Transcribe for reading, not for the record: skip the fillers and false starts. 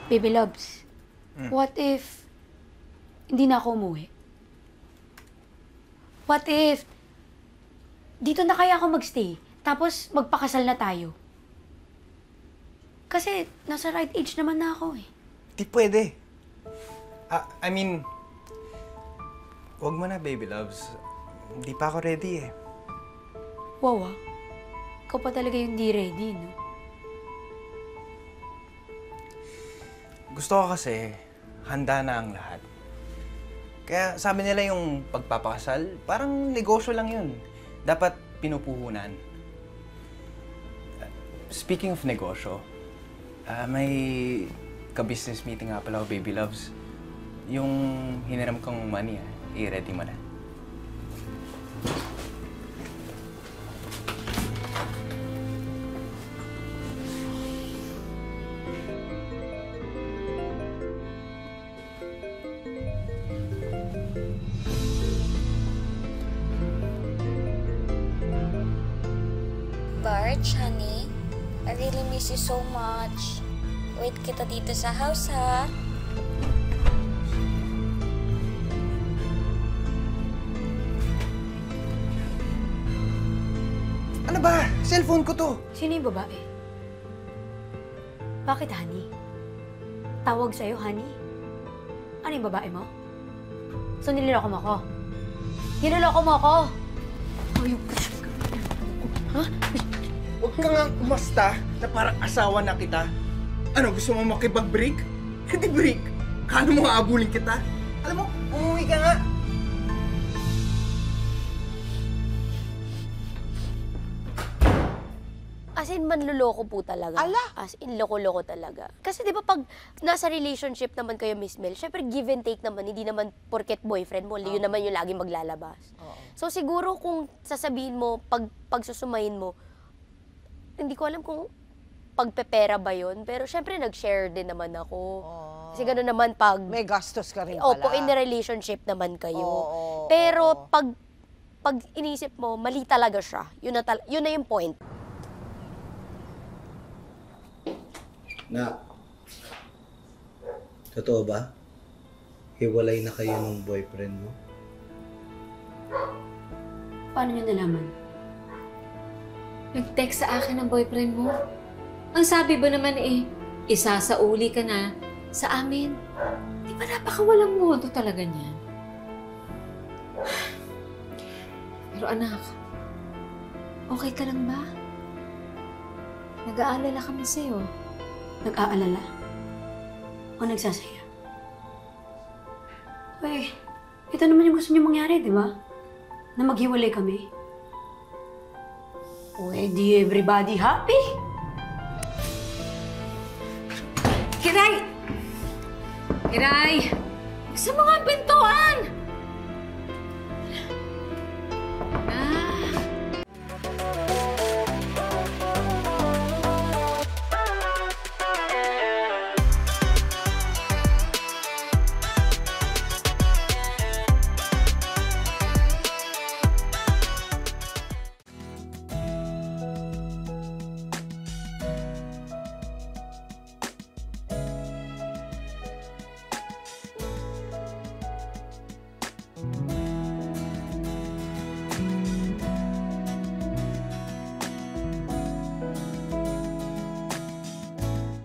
Baby loves, what if hindi na ako umuwi? What if dito na kaya ako magstay, tapos magpakasal na tayo? Kasi nasa right age naman na ako eh. Di pwede. I mean, wag mo na, baby loves. Hindi pa ako ready eh. Wow, ikaw pa talaga yung di ready, no? Gusto ko kasi, handa na ang lahat. Kaya sabi nila yung pagpapakasal, parang negosyo lang yun. Dapat pinupuhunan. Speaking of negosyo, may ka-business meeting nga pala ako, baby loves. Yung hiniram kong money, i-ready mo na. Barge, honey, I really miss you so much. Wait kita dito sa house, ha? Ano ba? Cellphone ko to. Sino yung babae? Bakit, honey? Tawag sa'yo, honey? Ano yung babae mo? So, niloloko mo ako? Niloloko mo ako? Ayok ka. Ha? Huwag ka nga umasta na parang asawa na kita. Ano, gusto mo makipag-break? Hindi break. Kano mo aabulin kita? Alam mo, umuwi ka nga. As in, manluloko po talaga. Ala! As in, loko-loko talaga. Kasi di ba pag nasa relationship naman kayo, Miss Mel, syempre give and take naman, hindi naman porket boyfriend mo, yun naman yung laging maglalabas. So siguro kung sasabihin mo, pagsusumahin mo, hindi ko alam kung pagpepera ba yun, pero syempre nag-share din naman ako. Kasi gano'n naman pag... May gastos ka rin pala. Opo, in a relationship naman kayo. Oo. Pero pag inisip mo, mali talaga siya. Yun na yung point. Na, totoo ba? Hiwalay na kayo ng boyfriend mo? Paano niyo nalaman? Nag-text sa akin ng boyfriend mo. Ang sabi ba naman isasauli ka na sa amin. Di ba napakawalang modo talaga niyan? Pero anak, okay ka lang ba? Nag-aalala kami sa'yo. Nag-aalala? O nagsasaya? Ito naman yung gusto niyo mangyari, di ba? Na maghiwalay kami. Di everybody happy? Kiray! Kiray! Sa mga pintuan!